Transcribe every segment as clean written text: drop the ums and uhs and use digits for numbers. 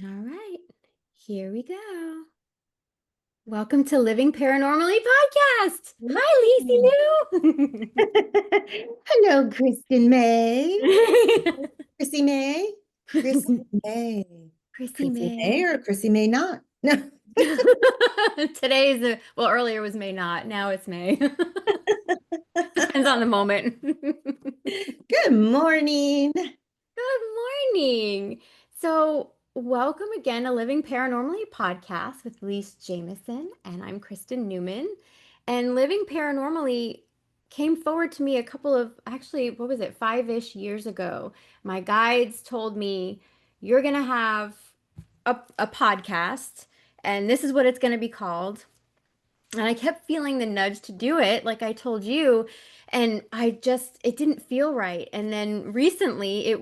All right, here we go. Welcome to Living Paranormally Podcast. Yay. Hi, Lacey Hello, Kristen May. Lou. Chrissy May. Chrissy May. Chrissy Chrissy May May. or Chrissy May not. No. Today is well, earlier was May not. Now it's May. Depends on the moment. Good morning. Good morning. So, welcome again to Living Paranormally podcast with Lyse Jamison, and I'm Kristen Newman. And Living Paranormally came forward to me a couple of, actually, what was it, 5-ish years ago. My guides told me, you're going to have a podcast, and this is what it's going to be called. And I kept feeling the nudge to do it, like I told you. And it didn't feel right. And then recently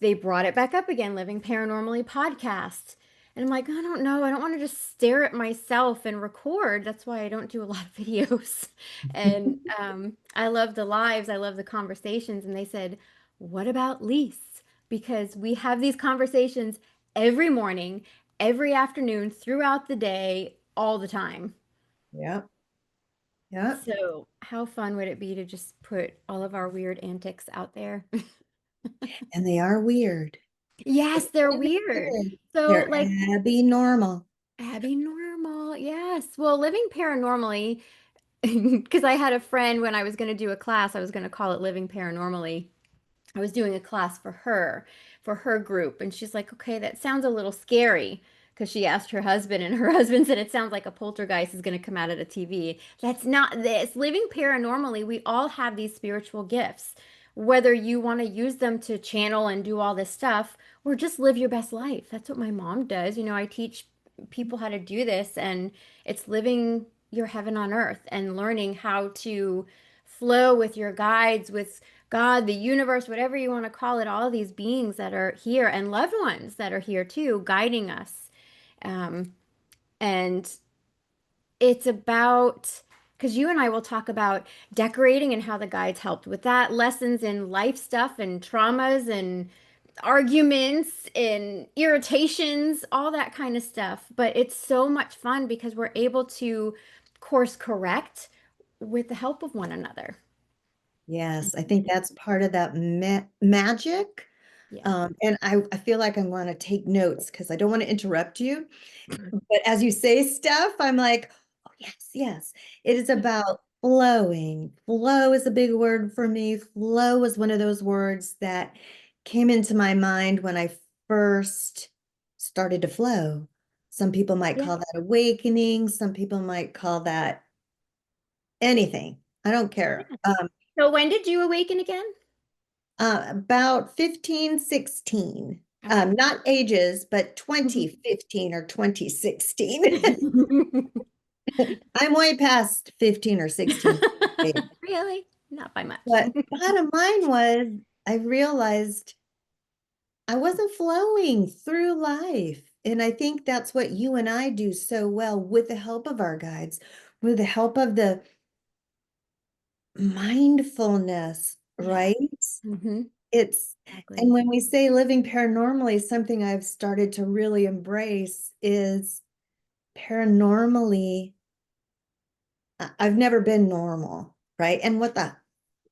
they brought it back up again, Living Paranormally podcast. And I'm like, I don't know. I don't want to just stare at myself and record. That's why I don't do a lot of videos. And I love the lives, I love the conversations. And they said, what about Lise? Because we have these conversations every morning, every afternoon, throughout the day, all the time. Yep. Yep. So, how fun would it be to just put all of our weird antics out there? And they are weird. Yes, they're weird. So, They're like Abby normal. Abby Normal. Yes. Well, living paranormally, because I had a friend when I was going to do a class, I was going to call it Living Paranormally. I was doing a class for her group, and she's like, "Okay, that sounds a little scary." Because she asked her husband, and her husband said, "It sounds like a poltergeist is going to come out of the TV." That's not this. Living paranormally, we all have these spiritual gifts. Whether you want to use them to channel and do all this stuff, or just live your best life. That's what my mom does. I teach people how to do this, and it's living your heaven on earth and learning how to flow with your guides, with God, the universe, whatever you want to call it, all these beings that are here and loved ones that are here too, guiding us. Um, and it's about, because you and I will talk about decorating and how the guides helped with that, lessons in life stuff and traumas and arguments and irritations, all that kind of stuff. But it's so much fun because we're able to course correct with the help of one another. Yes, I think that's part of that magic. Yeah. And I feel like I want to take notes because I don't want to interrupt you. But as you say stuff, I'm like, oh, yes, yes. It is about flowing. Flow is a big word for me. Flow is one of those words that came into my mind when I first started to flow. Some people might Yeah. call that awakening. Some people might call that anything. I don't care. So when did you awaken again? About 15, 16. Okay. Not ages, but 2015 or 2016. I'm way past 15 or 16. Really? Not by much. But bottom line was, I realized I wasn't flowing through life. And I think that's what you and I do so well with the help of our guides, with the help of the mindfulness, Yeah. right? Hmm. It's, and Exactly. when we say living paranormally, something I've started to really embrace is paranormally. I've never been normal, right? And what the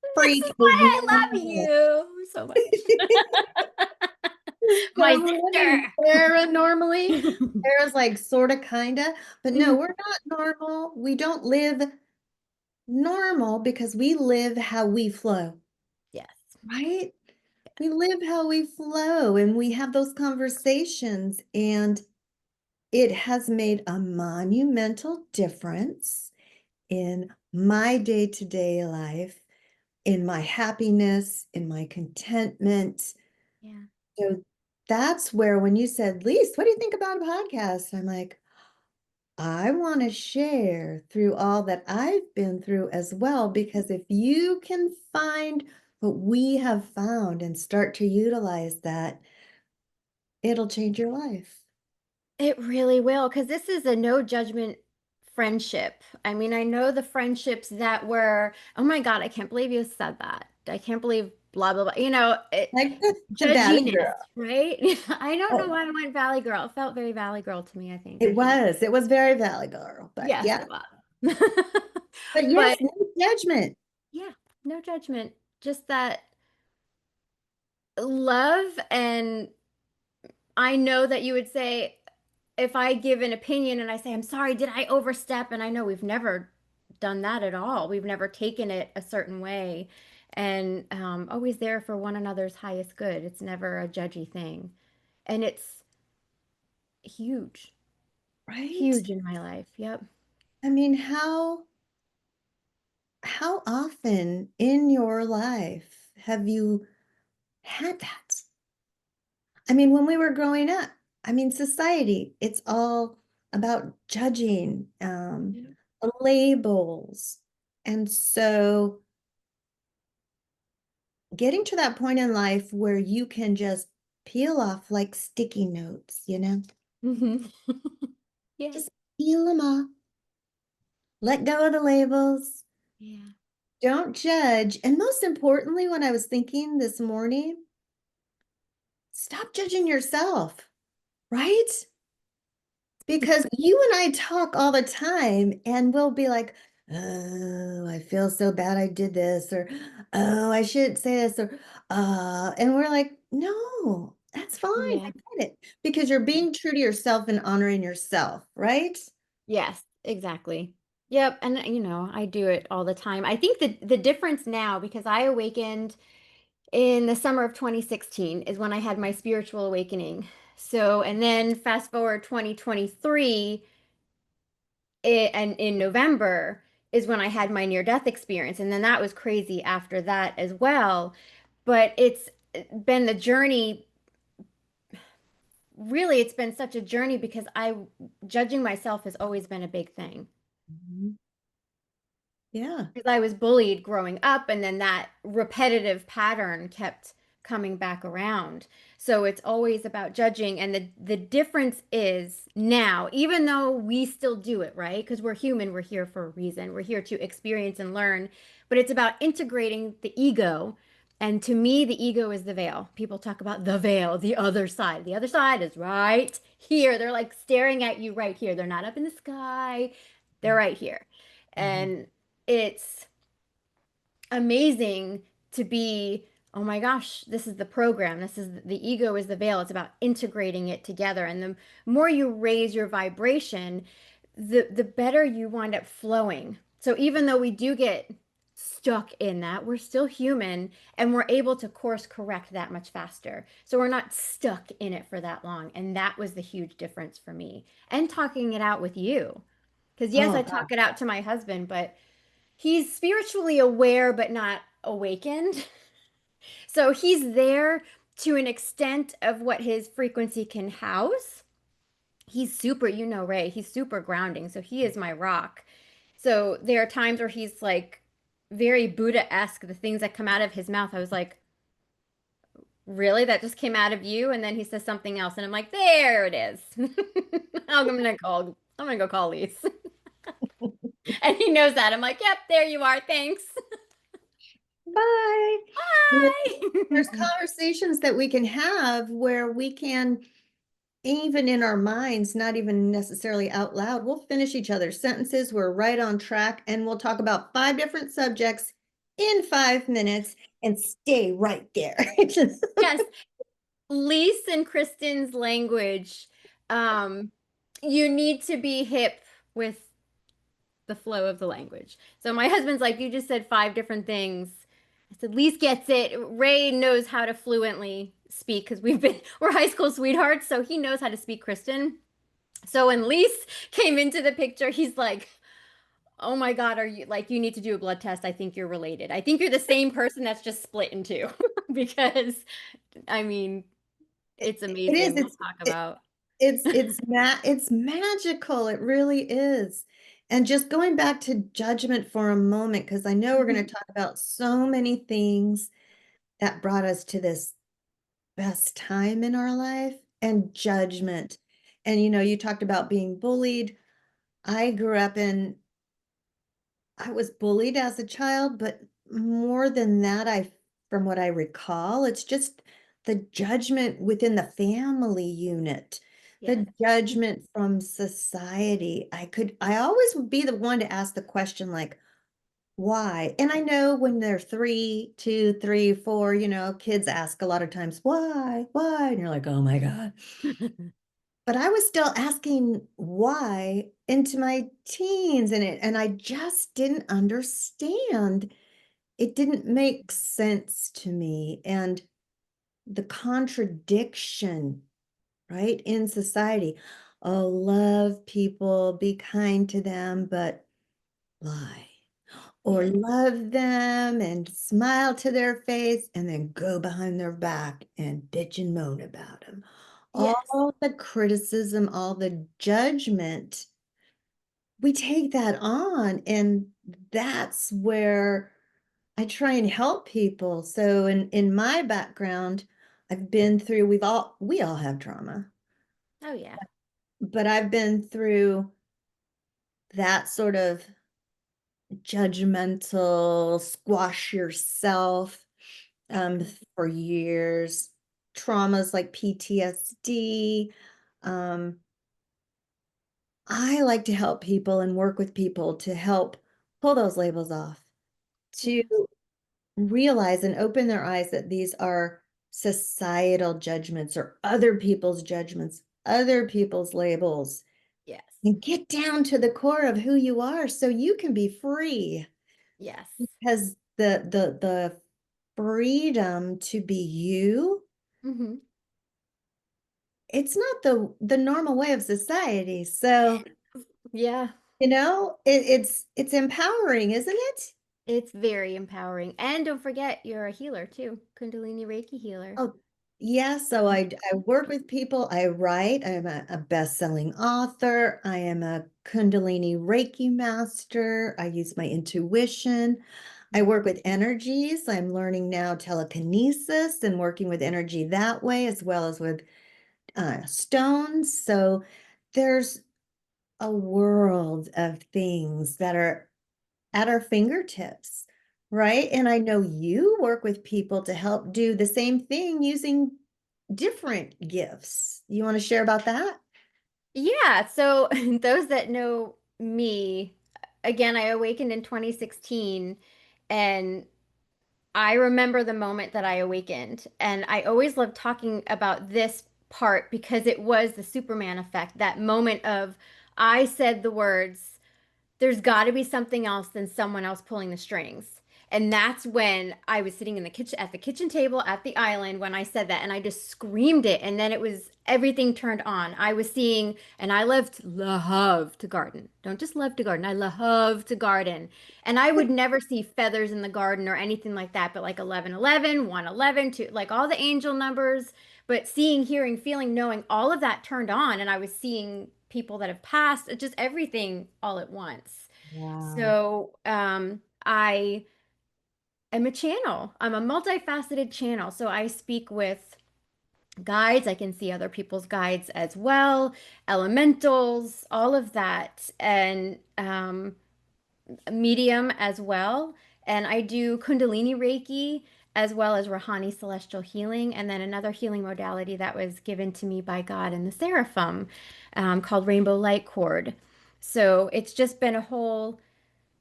This freak is is why I love normal? you so much. My So we're living sister. paranormally. Sarah's like sort of, kind of, but no, we're not normal. We don't live normal because we live how we flow, Yes. right? We live how we flow and we have those conversations, and it has made a monumental difference in my day-to-day life, in my happiness, in my contentment. Yeah. So that's where when you said, Lise, what do you think about a podcast? I'm like, I want to share through all that I've been through as well, because if you can find what we have found and start to utilize that, it'll change your life. It really will, because this is a no judgment friendship. I know the friendships that were, oh my God, I can't believe you said that. I can't believe blah blah blah. Like the Valley Judginess, Girl. right? I don't know Oh, why I went Valley Girl. It felt very Valley Girl to me, I think. it was very Valley Girl, but Yes, yeah. it was. But yes, But no judgment, yeah, no judgment. Just that love. And I know that you would say, if I give an opinion and I say, I'm sorry, did I overstep? And I know we've never done that at all. We've never taken it a certain way. And always there for one another's highest good. It's never a judgy thing. And it's huge, right? huge in my life. Yep. I mean, how often in your life have you had that? I mean, when we were growing up, I mean, society, it's all about judging, Yeah. labels. And so getting to that point in life where you can just peel off like sticky notes, Hmm. Yeah. just peel them off, let go of the labels, Yeah. don't judge. And most importantly, when I was thinking this morning, stop judging yourself, right? Because you and I talk all the time and we'll be like, oh, I feel so bad I did this, or oh, I shouldn't say this, or and we're like, no, that's fine. I Yeah. get it. Because you're being true to yourself and honoring yourself, right? Yes, exactly. Yep. And I do it all the time. I think the difference now, because I awakened in the summer of 2016 is when I had my spiritual awakening. So, and then fast forward 2023, and in November is when I had my near-death experience. And then that was crazy after that as well. But it's been the journey. Really, it's been such a journey because judging myself has always been a big thing. Mhm. Yeah. Because I was bullied growing up, and then that repetitive pattern kept coming back around. So it's always about judging. And the difference is now, even though we still do it, right? Because we're human, we're here for a reason. We're here to experience and learn. But it's about integrating the ego. And to me, the ego is the veil. People talk about the veil, the other side. The other side is right here. They're like staring at you right here. They're not up in the sky. They're right here. Mhm. And it's amazing to be, oh my gosh, this is the program. This is the ego is the veil. It's about integrating it together. And the more you raise your vibration, the better you wind up flowing. So even though we do get stuck in that, we're still human and we're able to course correct that much faster. So we're not stuck in it for that long. And that was the huge difference for me. And talking it out with you. Because yes, Oh I God. talk it out to my husband, but he's spiritually aware but not awakened. So he's there to an extent of what his frequency can house. He's super, Ray, he's super grounding. So he is my rock. So there are times where he's like very Buddha-esque, the things that come out of his mouth. I was like, really? That just came out of you? And then he says something else, and I'm like, there it is. I'm gonna go call Lyse. And he knows that. I'm like, yep, there you are. Thanks. Bye. You know, there's Bye. conversations that we can have where we can, even in our minds, not even necessarily out loud, we'll finish each other's sentences. We're right on track, and we'll talk about 5 different subjects in 5 minutes and stay right there. Yes, Lyse and Kristen's language. Um, you need to be hip with the flow of the language. So my husband's like, you just said 5 different things. I said, Lyse gets it. Ray knows how to fluently speak because we're high school sweethearts, so he knows how to speak Kristen. So when Lyse came into the picture, he's like, oh my God, are you like, you need to do a blood test. I think you're related. I think you're the same person that's just split in two because I mean, It, it's it is. amazing. We'll talk about. It's magical. It really is. And just going back to judgment for a moment, because I know we're going Mhm. to talk about so many things that brought us to this best time in our life and judgment. And you talked about being bullied. I grew up I was bullied as a child, but more than that, I from what I recall. It's just the judgment within the family unit, Yes. the judgment from society. I always would be the one to ask the question, like, why? And I know when they're 3, 2, 3, 4, kids ask a lot of times, why? And you're like, oh my God. But I was still asking why into my teens and I just didn't understand. It didn't make sense to me. And the contradiction, right, in society. Oh, love people, be kind to them, but lie. Or Yes. love them and smile to their face and then go behind their back and bitch and moan about them. Yes. All the criticism, all the judgment, we take that on. And that's where I try and help people. So in my background, I've been through, we all have trauma, Oh yeah. but I've been through that sort of judgmental, squash yourself for years, traumas like PTSD. Um, I like to help people and work with people to help pull those labels off, to Yes. realize and open their eyes that these are societal judgments or other people's judgments, other people's labels, Yes. and get down to the core of who you are so you can be free. Yes. Because the freedom to be you, Hmm. it's not the normal way of society. So, Yeah. it's empowering, isn't it? It's very empowering. And don't forget, you're a healer too. Kundalini Reiki healer. Oh, yeah. So I work with people. I write. I'm a best-selling author. I am a Kundalini Reiki master. I use my intuition. I work with energies. I'm learning now telekinesis and working with energy that way, as well as with stones. So there's a world of things that are at our fingertips, right? And I know you work with people to help do the same thing using different gifts. You want to share about that? Yeah. So those that know me, again, I awakened in 2016 and I remember the moment that I awakened. And I always love talking about this part because it was the Superman effect, that moment of I said the words, there's got to be something else than someone else pulling the strings. And that's when I was sitting in the kitchen at the kitchen table at the island when I said that and I just screamed it and then it was everything turned on. I was seeing and I love to garden. Don't just love to garden. I love to garden. And I would never see feathers in the garden or anything like that, but like 1111, 111, 2, like all the angel numbers, but seeing, hearing, feeling, knowing all of that turned on and I was seeing people that have passed, just everything all at once. Wow. So, I am a channel. I'm a multifaceted channel. So I speak with guides. I can see other people's guides as well, elementals, all of that, and medium as well. And I do Kundalini Reiki as well as Rahani Celestial Healing, and then another healing modality that was given to me by God in the Seraphim, called Rainbow Light Cord. So it's just been a whole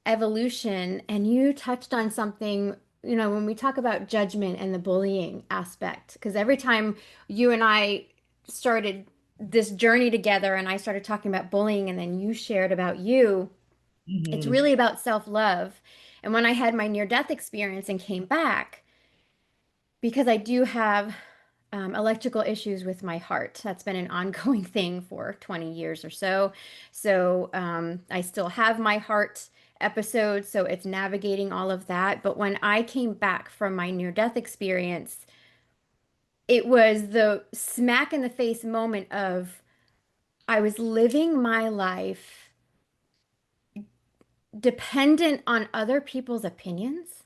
evolution. And you touched on something, when we talk about judgment and the bullying aspect, because every time you and I started this journey together and I started talking about bullying and then you shared about you, it's Mhm. really about self-love. And when I had my near-death experience and came back, because I do have electrical issues with my heart. That's been an ongoing thing for 20 years or so. So I still have my heart episodes, so it's navigating all of that. But when I came back from my near-death experience, it was the smack in the face moment of I was living my life dependent on other people's opinions.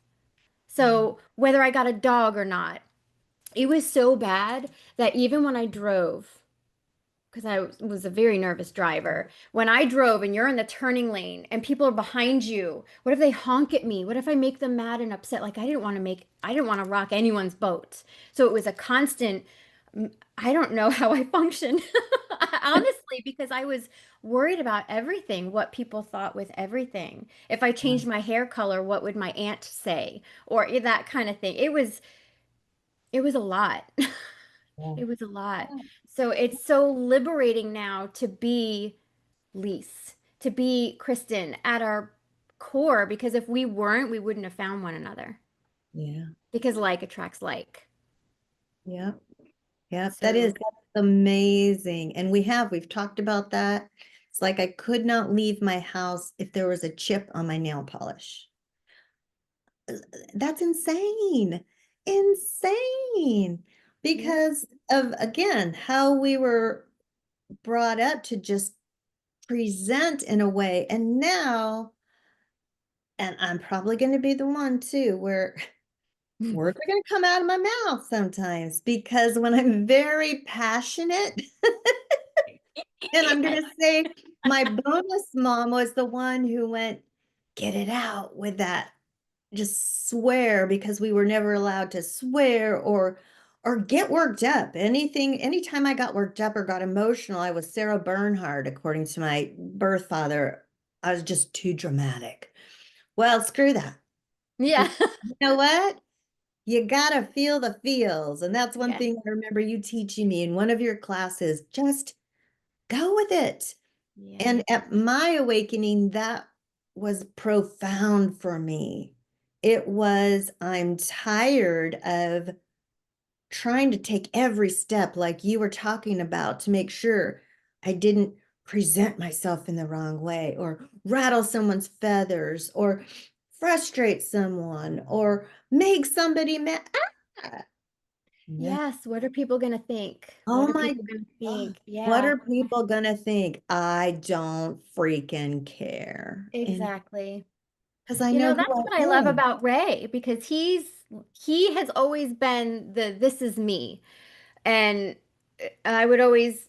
So whether I got a dog or not, it was so bad that even when I drove because I was a very nervous driver. When I drove and you're in the turning lane and people are behind you, what if they honk at me? What if I make them mad and upset? Like I didn't want to rock anyone's boat. So it was a constant, I don't know how I functioned, honestly, because I was worried about everything, what people thought with everything. If I changed my hair color, what would my aunt say? Or that kind of thing. It was a lot. Yeah. It was a lot. So it's so liberating now to be Lyse, to be Kristen at our core, because if we weren't, we wouldn't have found one another Yeah. because like attracts like. Yeah. Yeah. So, That's amazing. And we've talked about that. It's like I could not leave my house if there was a chip on my nail polish. That's insane. Insane. yeah. Because of, again, how we were brought up to just present in a way. And now, and I'm probably going to be the one too, where words are going to come out of my mouth sometimes because when I'm very passionate, and I'm going to say my bonus mom was the one who went, get it out with that just swear because we were never allowed to swear or get worked up. Anytime I got worked up or got emotional, I was Sarah Bernhardt, according to my birth father. I was just too dramatic. Well, screw that. Yeah. Because you know what? You gotta feel the feels. And that's one Yes. thing I remember you teaching me in one of your classes. Just go with it. Yeah. And at my awakening, that was profound for me. It was, I'm tired of trying to take every step, like you were talking about, to make sure I didn't present myself in the wrong way or rattle someone's feathers or frustrate someone or make somebody mad. Ah, no. Yes. What are people going to think? What Oh are my people going to God. think? What Yeah. are people gonna think? I don't freaking care. And Exactly. because I know who That's what I I love am. about Ray because he has always been the this is me. And I would always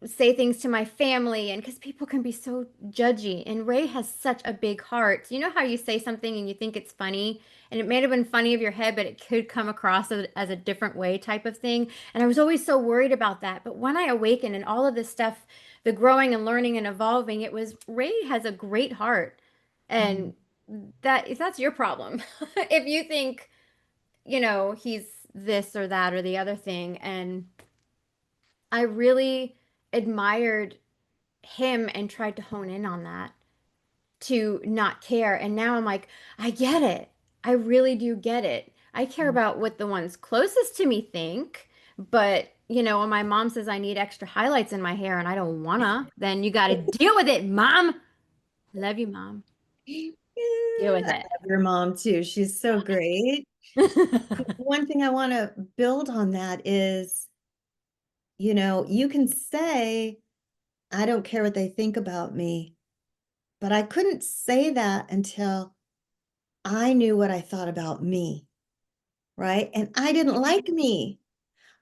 say things to my family and because people can be so judgy. And Ray has such a big heart. You know how you say something and you think it's funny, and it may have been funny of your head, but it could come across as a different way type of thing. And I was always so worried about that. But when I awakened and all of this stuff, the growing and learning and evolving, it was Ray has a great heart. Mm, And that's your problem. If you think, he's this or that or the other thing. And I really admired him and tried to hone in on that to not care. And now I'm like, I get it. I really do get it. I care mm. about what the ones closest to me think. But, when my mom says I need extra highlights in my hair and I don't wanna, then you got to deal with it, mom. I love you, mom. Yeah, Deal I with it. love your mom too. She's so great. One thing I want to build on that is, you can say, I don't care what they think about me, but I couldn't say that until I knew what I thought about me, right? And I didn't like me.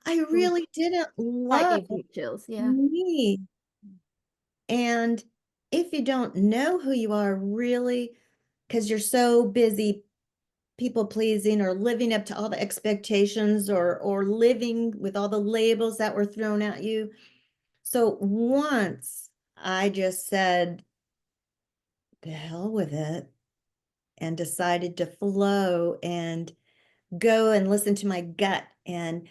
I Ooh, really didn't that love gives me chills. Yeah. me. And if you don't know who you are really, because you're so busy people pleasing or living up to all the expectations or living with all the labels that were thrown at you. So once I just said, the hell with it, and decided to flow and go and listen to my gut and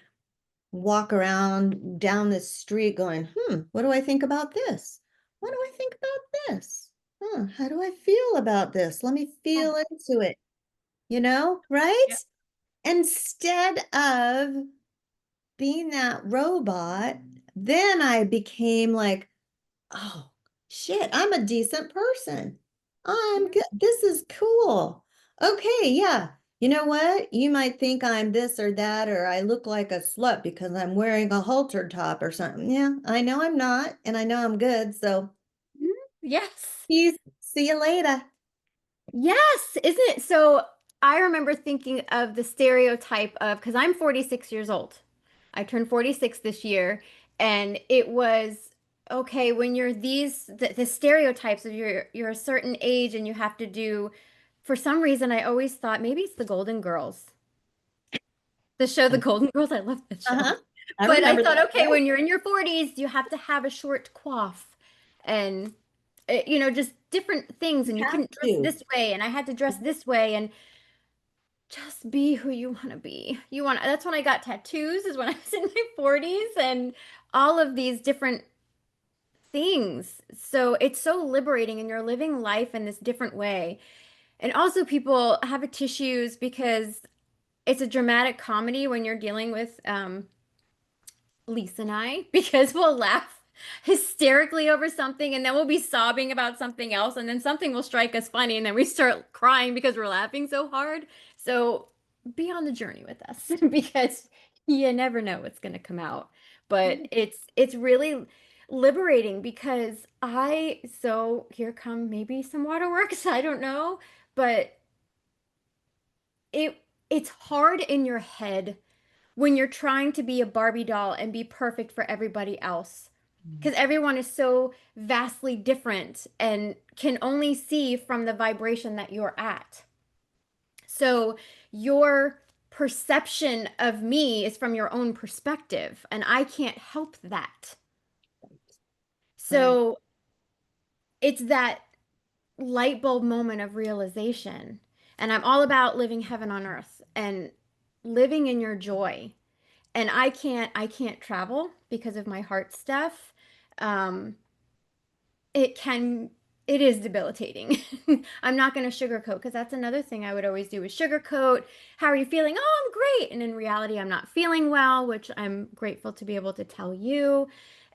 walk around down the street going, what do I think about this? What do I think about this? How do I feel about this? Let me Yeah. feel into it, right? Yep. Instead of being that robot, then I became like, oh, shit, I'm a decent person. I'm Yeah. good. This is cool. Okay, yeah. You know what? You might think I'm this or that, or I look like a slut because I'm wearing a halter top or something. Yeah, I know I'm not, and I know I'm good. So, Mhm. Yes. peace. See you later. Yes, isn't it? So I remember thinking of the stereotype of, because I'm 46 years old. I turned 46 this year, And it was okay when you're the stereotypes of you're a certain age and you have to do, for some reason I always thought maybe it's the Golden Girls. The show The Golden Girls, I love that show. Uh-huh. I But I remember thought, that. okay, when you're in your 40s, you have to have a short coif and just different things, You and you have couldn't dress to. this way, and I had to dress this way, and just be who you want to be. That's when I got tattoos, is when I was in my 40s, and all of these different things. So it's so liberating, and you're living life in this different way. And also, people have tissues because it's a dramatic comedy when you're dealing with Lisa and I, because we'll laugh hysterically over something and then we'll be sobbing about something else and then something will strike us funny and then we start crying because we're laughing so hard. So be on the journey with us because you never know what's going to come out. But it's really liberating because so here come maybe some waterworks, I don't know, but it it's hard in your head when you're trying to be a Barbie doll and be perfect for everybody else. Because everyone is so vastly different and can only see from the vibration that you're at. So your perception of me is from your own perspective, and I can't help that. Right. So it's that light bulb moment of realization. And I'm all about living heaven on earth and living in your joy. And I can't travel because of my heart stuff. Um, it can it is debilitating. I'm not going to sugarcoat because that's another thing I would always do is sugarcoat. How are you feeling? Oh, I'm great. And in reality, I'm not feeling well, which I'm grateful to be able to tell you.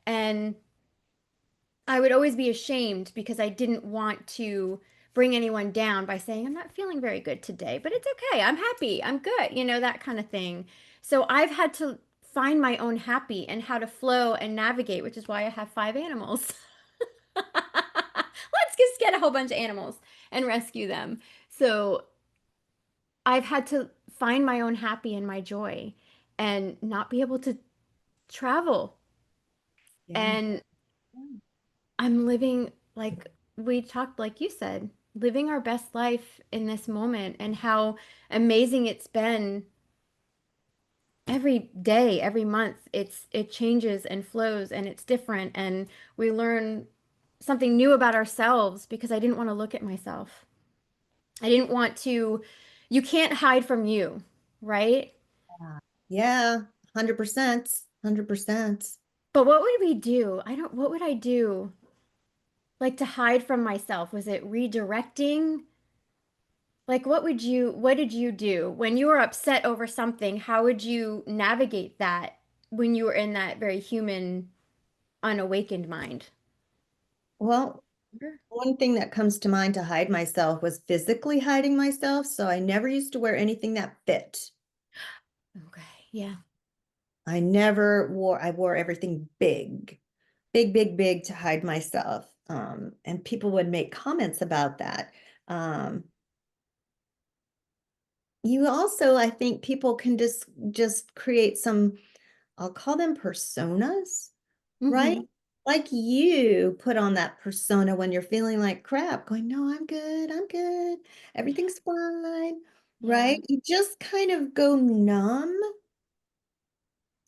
And I would always be ashamed because I didn't want to bring anyone down by saying, I'm not feeling very good today, but it's okay. I'm happy. I'm good. That kind of thing. So I've had to find my own happy and how to flow and navigate, which is why I have 5 animals. Let's just get a whole bunch of animals and rescue them. So I've had to find my own happy and my joy and not be able to travel. Yeah. And I'm living like we talked, like you said, living our best life in this moment and how amazing it's been every day, every month. It changes and flows and it's different and we learn something new about ourselves because I didn't want to look at myself. I didn't want to, you can't hide from you, right? Yeah. 100%. 100%. But what would we do? What would I do? Like to hide from myself? Was it redirecting? Like, what did you do when you were upset over something? How would you navigate that when you were in that very human, unawakened mind? Well, one thing that comes to mind to hide myself was physically hiding myself. So I never used to wear anything that fit. Okay, yeah. I wore everything big, big, big, big to hide myself. And people would make comments about that. Um, you also, I think people can just create some, I'll call them personas, right? Mm-hmm. Like you put on that persona when you're feeling like crap, going, no, I'm good, I'm good, Yeah, everything's fine, yeah, right? You just kind of go numb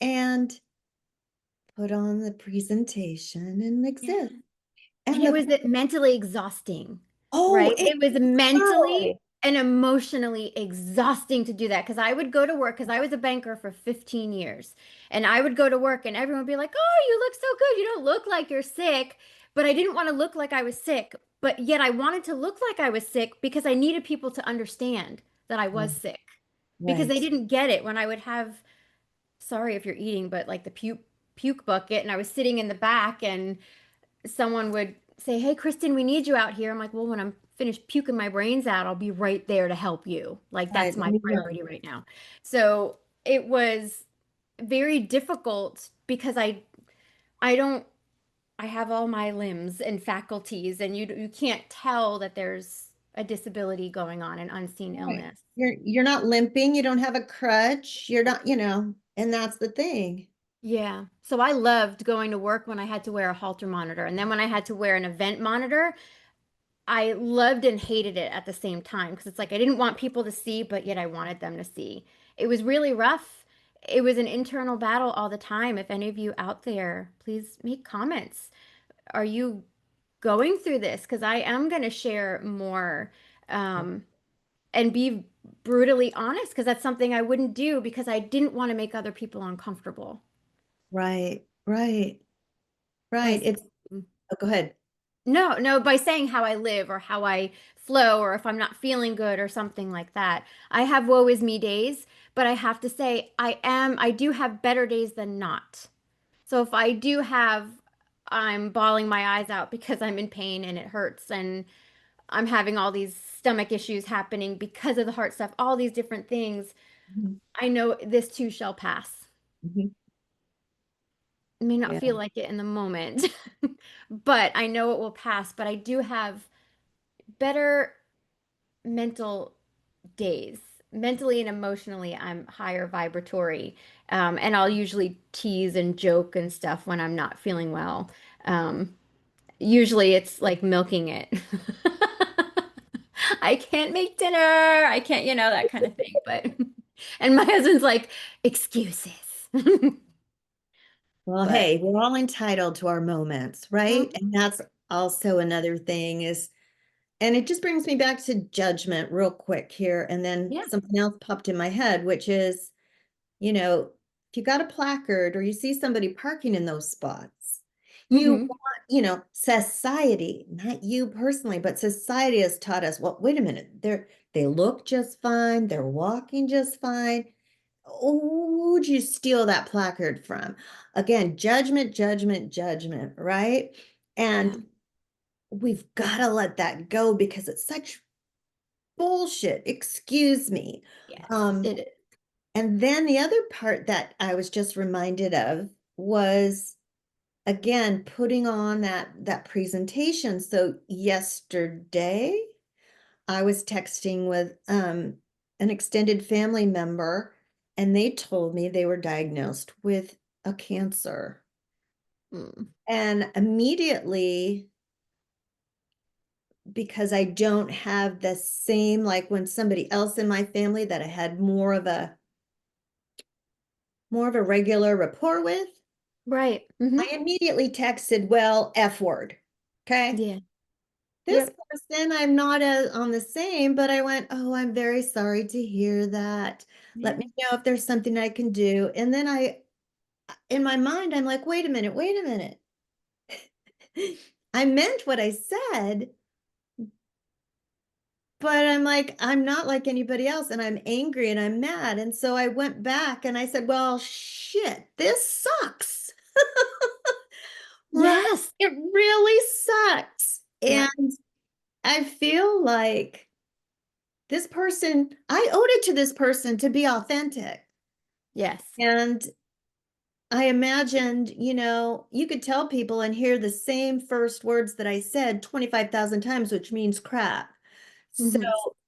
and put on the presentation and yeah. exist. And And it the was mentally exhausting, oh, right? it It was mentally so and emotionally exhausting to do that because I would go to work because I was a banker for 15 years and I would go to work and everyone would be like, "Oh, you look so good. You don't look like you're sick." But I didn't want to look like I was sick, but yet I wanted to look like I was sick because I needed people to understand that I was sick because they right. didn't get it when I would have, sorry if you're eating, but like the puke bucket and I was sitting in the back and someone would say, "Hey, Kristen, we need you out here." I'm like, "Well, when I'm finished puking my brains out, I'll be right there to help you. Like, Right. that's Let my me know. priority right now." So it was very difficult because I don't, I have all my limbs and faculties, and you can't tell that there's a disability going on, an unseen Right. illness. You're not limping, you don't have a crutch, you're not, and that's the thing. Yeah. So I loved going to work when I had to wear a halter monitor. And then when I had to wear an event monitor, I loved and hated it at the same time because it's like I didn't want people to see, but yet I wanted them to see. It was really rough. It was an internal battle all the time. If any of you out there, please make comments. Are you going through this? Because I am going to share more um, and be brutally honest because that's something I wouldn't do because I didn't want to make other people uncomfortable. Right, right, By right. It's, oh, go ahead. No, no, by saying how I live or how I flow or if I'm not feeling good or something like that. I have woe is me days, but I have to say I do have better days than not. So if I do have, I'm bawling my eyes out because I'm in pain and it hurts and I'm having all these stomach issues happening because of the heart stuff, all these different things. Mhm, I know this too shall pass. mhm. It may not Yeah, feel like it in the moment, but I know it will pass. But I do have better mental days. Mentally and emotionally, I'm higher vibratory. And I'll usually tease and joke and stuff when I'm not feeling well. Um, Usually it's like milking it. I can't make dinner. I can't, that kind of thing. But, and my husband's like, excuses. well, But, hey, we're all entitled to our moments, right? mhm, And that's also another thing is, and it just brings me back to judgment real quick here. And then yeah. something else popped in my head, which is, you know, if you got a placard or you see somebody parking in those spots, you Hmm. want, society, not you personally, but society has taught us, well, wait a minute, they look just fine, they're walking just fine. Who'd you steal that placard from? Again, judgment, judgment, judgment, right? Yeah. And we've got to let that go because it's such bullshit. Excuse me. Yes, Um, it is. and then the other part that I was just reminded of was again putting on that presentation. So yesterday I was texting with an extended family member and they told me they were diagnosed with a cancer. Mm. And immediately, because I don't have the same, like when somebody else in my family that I had more of a regular rapport with, Right. Hmm. I immediately texted, well, F word. Okay. Yeah. This Yep. person, I'm not on the same, but I went, oh, I'm very sorry to hear that. Let me Yeah. know if there's something I can do. And then in my mind, I'm like, wait a minute. I meant what I said, but I'm like, I'm not like anybody else. And I'm angry and I'm mad. And so I went back and I said, well, shit, this sucks. Right? Yes. It really sucks. Yep. And I feel like this person, I owed it to this person to be authentic. Yes. And I imagined, you could tell people and hear the same first words that I said 25,000 times, which means crap. So, Hmm.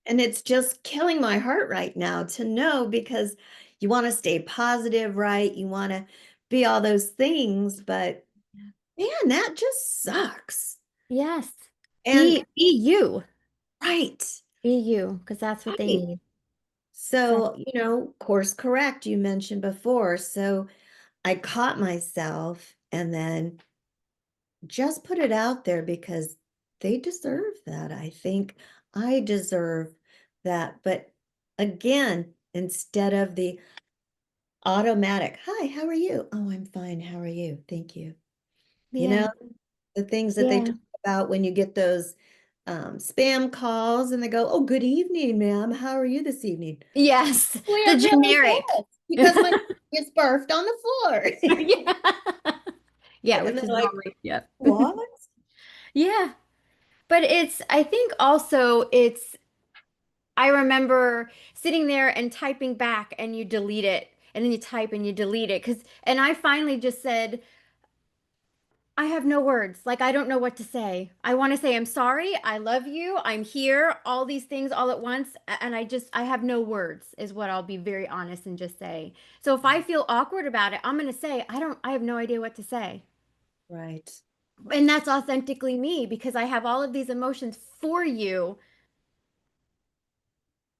and it's just killing my heart right now to know because you want to stay positive, right? You want to be all those things, but man, that just sucks. Yes. And Be you. right, Be you, because that's what they right. need. Exactly. So, course correct, you mentioned before. So I caught myself and then just put it out there because they deserve that. I think I deserve that. But again, instead of the automatic, hi, how are you? Oh, I'm fine. How are you? Thank you. You Yeah. know, the things that they Yeah. talk about when you get those spam calls and they go, oh, good evening, ma'am. How are you this evening? Yes. We The are really generic. good because my is barfed on the floor. Yeah. Yeah, And which they're is like, normally, yep. what? Yeah. But I think also I remember sitting there and typing back and you delete it and then you type and you delete it. And I finally just said, I have no words. Like, I don't know what to say. I want to say, I'm sorry. I love you. I'm here. All these things all at once. And I have no words, is what I'll be very honest and just say. So if I feel awkward about it, I'm going to say, I have no idea what to say. Right. And that's authentically me because I have all of these emotions for you.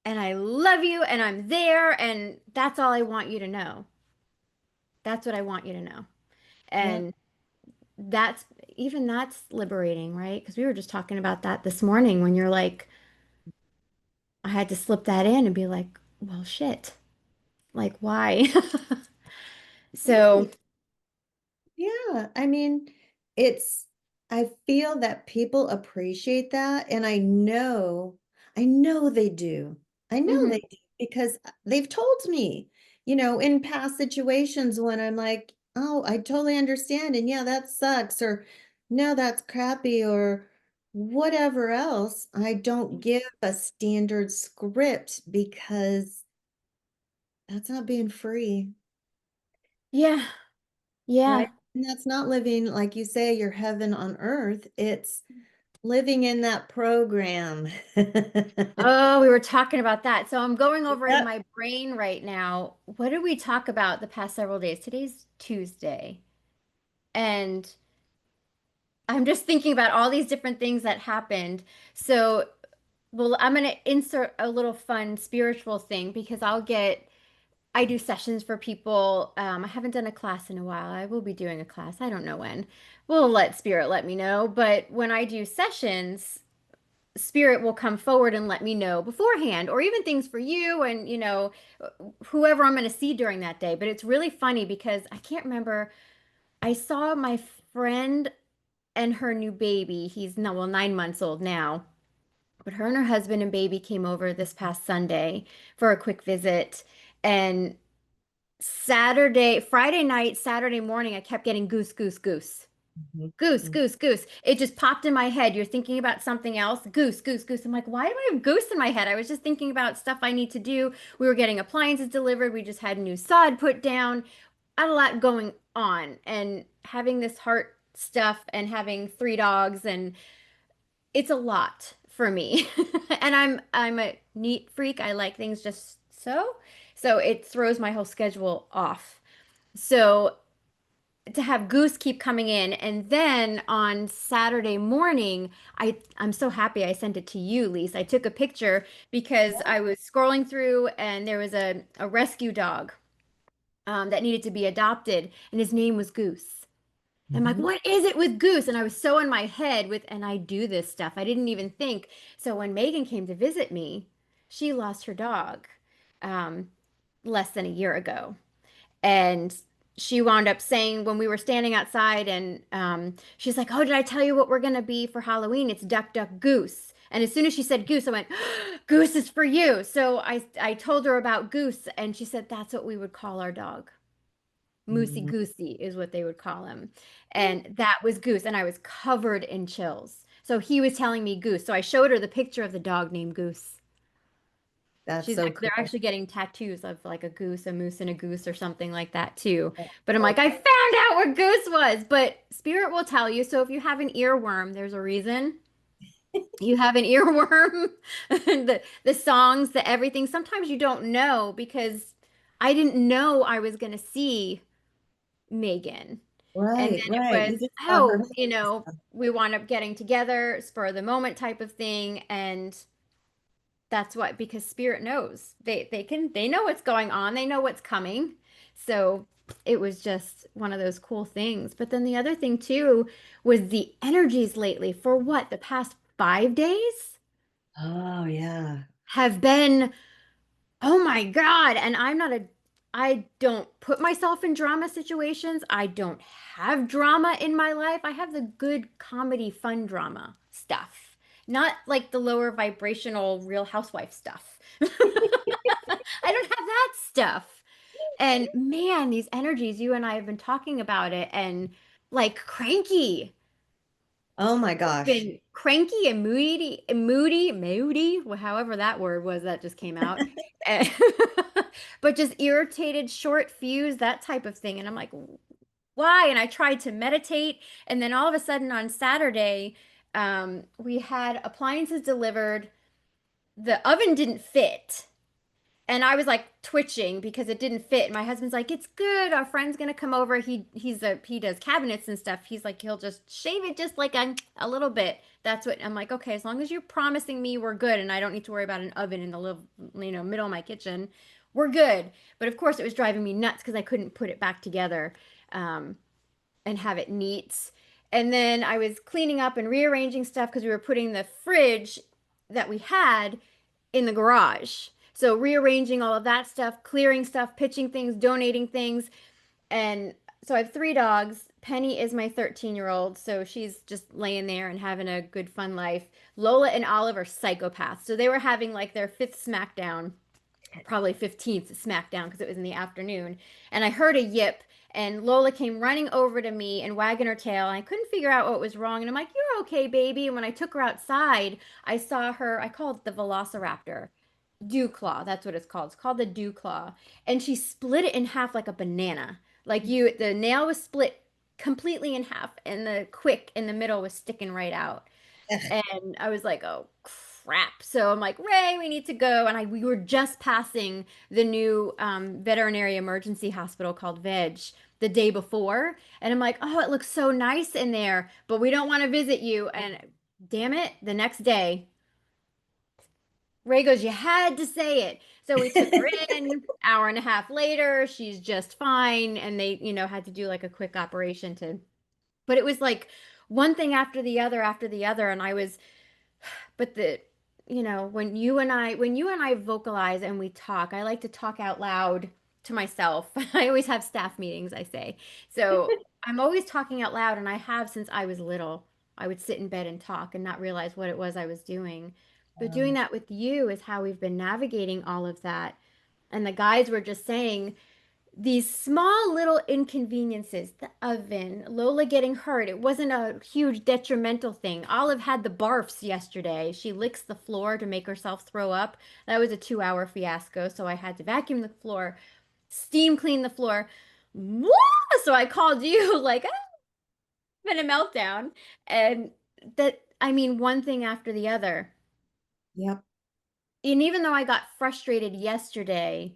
And I love you and I'm there. And that's all I want you to know. That's what I want you to know. Yeah. And that's even that's liberating, right? Because we were just talking about that this morning when you're like, I had to slip that in and be like, well, shit. Like, why? So, Right. Yeah, I mean, it's, I feel that people appreciate that, and I know they do. I know mhm. they do because they've told me, in past situations when I'm like, oh, I totally understand, and yeah, that sucks, or no, that's crappy, or whatever else. I don't give a standard script because that's not being free. Yeah, Right. yeah. And that's not living, like you say, your heaven on earth. It's living in that program. Oh, we were talking about that. So I'm going over in Yep. my brain right now. What did we talk about the past several days? Today's Tuesday. And I'm just thinking about all these different things that happened. So, well, I'm going to insert a little fun spiritual thing because I do sessions for people. I haven't done a class in a while. I will be doing a class. I don't know when. We'll let Spirit let me know. But when I do sessions, Spirit will come forward and let me know beforehand, or even things for you and, whoever I'm going to see during that day. But it's really funny because I can't remember. I saw my friend and her new baby. He's no, well, 9 months old now. But her and her husband and baby came over this past Sunday for a quick visit. And Friday night, Saturday morning, I kept getting goose, goose, goose. Mhm. Goose, Mhm. goose, goose. It just popped in my head. You're thinking about something else. Goose, goose, goose. I'm like, why do I have goose in my head? I was just thinking about stuff I need to do. We were getting appliances delivered. We just had new sod put down. I had a lot going on. And having this heart stuff and having 3 dogs and it's a lot for me. And I'm a neat freak. I like things just so. So it throws my whole schedule off. So to have Goose keep coming in and then on Saturday morning, I'm so happy I sent it to you, Lise. I took a picture because I was scrolling through and there was a rescue dog that needed to be adopted and his name was Goose. I'm like, Mhm. what is it with Goose? And I was so in my head with, and I do this stuff. I didn't even think. So when Megan came to visit me, she lost her dog um, less than a year ago. And she wound up saying when we were standing outside, and she's like, oh, did I tell you what we're going to be for Halloween? It's Duck, Duck, Goose. And as soon as she said Goose, I went, Goose is for you. So I told her about Goose, and she said, that's what we would call our dog. Moosey Mhm. Goosey is what they would call him. And that was Goose. And I was covered in chills. So he was telling me Goose. So I showed her the picture of the dog named Goose. That's so They're cool. actually getting tattoos of like a goose, a moose, and a goose or something like that too. That's But I'm so like, I found out what goose was. But Spirit will tell you. So if you have an earworm, there's a reason. You have an earworm. The songs, the everything. Sometimes you don't know because I didn't know I was gonna see Megan. And then right, it right. was, You just saw her. oh, we wound up getting together, spur of the moment type of thing. And that's what, because Spirit knows. They know what's going on. They know what's coming. So it was just one of those cool things. But then the other thing too was the energies lately for what, the past 5 days Oh, yeah. have been, oh my God. And I don't put myself in drama situations. I don't have drama in my life. I have the good comedy, fun drama stuff, not like the lower vibrational Real Housewife stuff. I don't have that stuff. And man, these energies, you and I have been talking about it and like cranky. Oh my It's gosh. been cranky and moody, well, however that word was that just came out. And- but just irritated, short fuse, that type of thing. And I'm like, why? And I tried to meditate. And then all of a sudden on Saturday, we had appliances delivered. The oven didn't fit. And I was like twitching because it didn't fit. And my husband's like, "It's good. Our friend's gonna come over. He does cabinets and stuff. He's like, he'll just shave it just like a little bit." That's what I'm like, "Okay, as long as you're promising me we're good and I don't need to worry about an oven in the little, middle of my kitchen, we're good." But of course, it was driving me nuts because I couldn't put it back together. Um, and have it neat. And then I was cleaning up and rearranging stuff because we were putting the fridge that we had in the garage. So rearranging all of that stuff, clearing stuff, pitching things, donating things. And so I have three dogs. Penny is my 13-year-old, so she's just laying there and having a good fun life. Lola and Olive are psychopaths. So they were having like their fifth smackdown, probably 15th smackdown because it was in the afternoon. And I heard a yip, and Lola came running over to me and wagging her tail. And I couldn't figure out what was wrong. And I'm like, "You're okay, baby." And when I took her outside, I saw her, I call it the Velociraptor. Dew claw, that's what it's called. It's called the dew claw. And she split it in half like a banana. Like the nail was split completely in half, and the quick in the middle was sticking right out. And I was like, "Oh crap." So I'm like, "Ray, we need to go." And we were just passing the new veterinary emergency hospital called Veg the day before. And I'm like, "Oh, it looks so nice in there, but we don't want to visit you." And damn it, the next day, Ray goes, "You had to say it." So we took her in, hour and a half later, she's just fine. And they, had to do like a quick operation but it was like one thing after the other. And I was but when you and I vocalize and we talk, I like to talk out loud to myself. I always have staff meetings, I say. So I'm always talking out loud, and I have since I was little. I would sit in bed and talk and not realize what it was I was doing. But doing Um, that with you is how we've been navigating all of that. And the guys were just saying, these small little inconveniences, the oven, Lola getting hurt. It wasn't a huge detrimental thing. Olive had the barfs yesterday. She licks the floor to make herself throw up. That was a 2-hour fiasco. So I had to vacuum the floor, steam clean the floor. Woo! So I called you like, I'm in a meltdown. And I mean, one thing after the other. yep. And even though I got frustrated yesterday,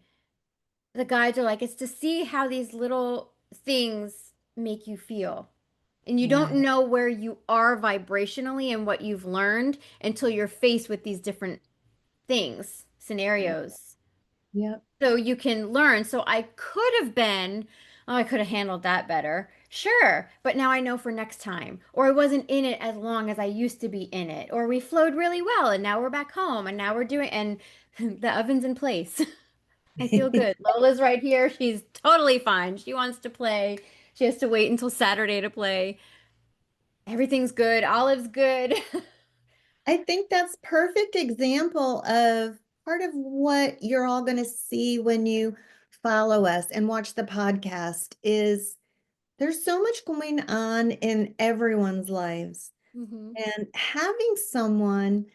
the guides are like, it's to see how these little things make you feel. And you Yeah. don't know where you are vibrationally and what you've learned until you're faced with these different things, scenarios. Yep. So you can learn. So I could have been, "Oh, I could have handled that better." Sure, but now I know for next time. Or I wasn't in it as long as I used to be in it. Or we flowed really well and now we're back home and now we're doing, and the oven's in place. I feel good. Lola's right here. She's totally fine. She wants to play. She has to wait until Saturday to play. Everything's good. Olive's good. I think that's perfect example of part of what you're all going to see when you follow us and watch the podcast is there's so much going on in everyone's lives. hmm And having someone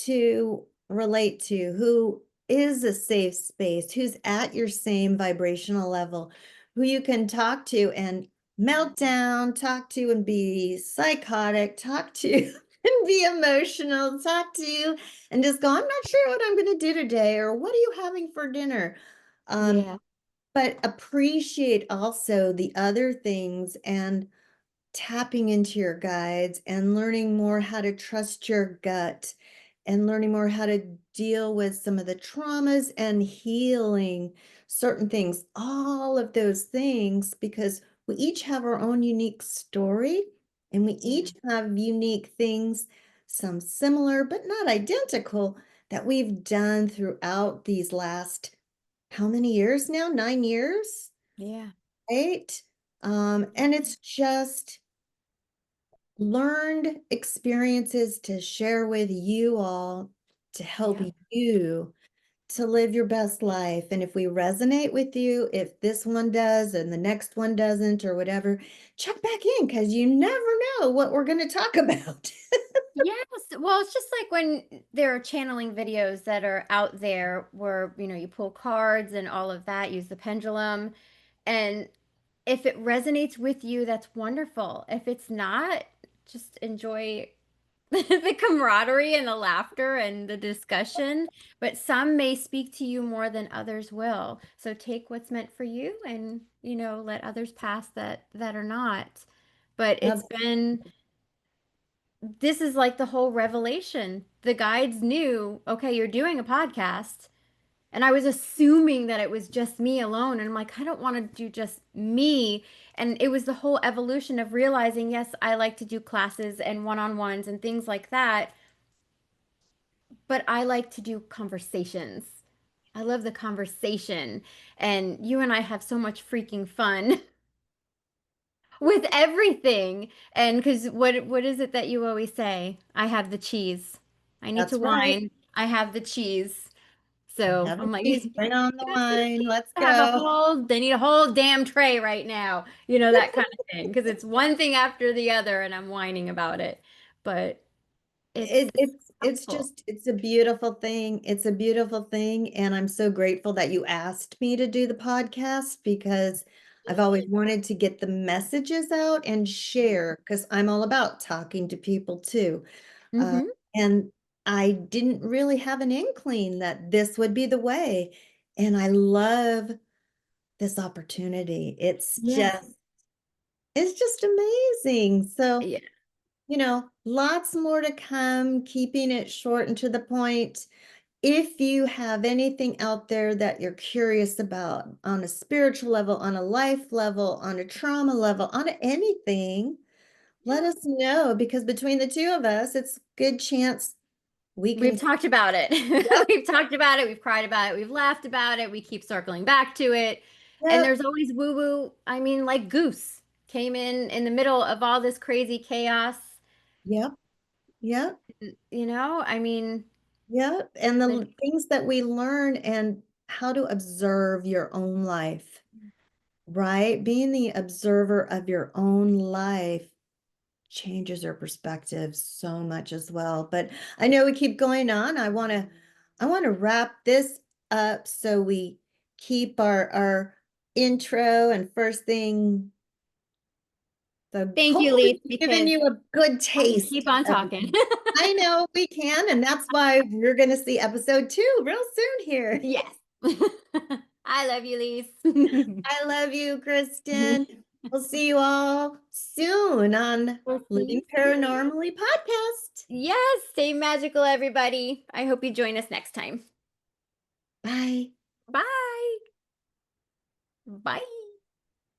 to relate to who is a safe space, who's at your same vibrational level, who you can talk to and melt down, talk to and be psychotic, talk to and be emotional, talk to and just go, "I'm not sure what I'm going to do today," or "What are you having for dinner?" Um, Yeah. but appreciate also the other things and tapping into your guides and learning more how to trust your gut and learning more how to deal with some of the traumas and healing certain things, all of those things, because we each have our own unique story and we Yeah. each have unique things, some similar but not identical, that we've done throughout these last how many years now? 9 years, Yeah. right? And it's just learned experiences to share with you all to help Yep. you to live your best life. And if we resonate with you, if this one does and the next one doesn't, or whatever, check back in because you never know what we're going to talk about. Yes. Well, it's just like when there are channeling videos that are out there where, you pull cards and all of that, use the pendulum. And if it resonates with you, that's wonderful. If it's not, just enjoy the camaraderie and the laughter and the discussion. But some may speak to you more than others will. So take what's meant for you and, let others pass that are not. But this is like the whole revelation. The guides knew, okay, you're doing a podcast. And I was assuming that it was just me alone. And I'm like, I don't want to do just me. And it was the whole evolution of realizing, yes, I like to do classes and one-on-ones and things like that, but I like to do conversations. I love the conversation. And you and I have so much freaking fun with everything. And because what is it that you always say? I have the cheese. I need to That's right. whine. I have the cheese. I So have a I'm like, piece. Bring on the wine. Let's go. they need a whole damn tray right now, that kind of thing. Because it's one thing after the other and I'm whining about it. But it's It's helpful. just it's a beautiful thing. It's a beautiful thing, and I'm so grateful that you asked me to do the podcast because I've always wanted to get the messages out and share because I'm all about talking to people too. Uh, Hmm. and I didn't really have an inkling that this would be the way, and I love this opportunity. Yes. It's just amazing. So Yeah. lots more to come, keeping it short and to the point. If you have anything out there that you're curious about on a spiritual level, on a life level, on a trauma level, on anything, let Yeah. us know because between the two of us, it's a good chance we We've can. talked about it. Yep, We've talked about it. We've cried about it. We've laughed about it. We keep circling back to it. And yep, there's always woo-woo. I mean, like Goose came in the middle of all this crazy chaos. yep, yep, I mean, yep. And like, the things that we learn and how to observe your own life, right? Being the observer of your own life changes your perspective so much as well. But I know we keep going on. I want to wrap this up so we keep our intro and first thing, the thank you, hopefully Lise, giving because you a good I can taste keep on of talking. I know we can, and that's why we're gonna see episode 2 real soon here. Yes. I love you, Lise. I love you, Kristen. We'll see you all soon on We'll see Living you soon. Paranormally podcast. Yes, stay magical, everybody. I hope you join us next time. Bye. Bye. Bye.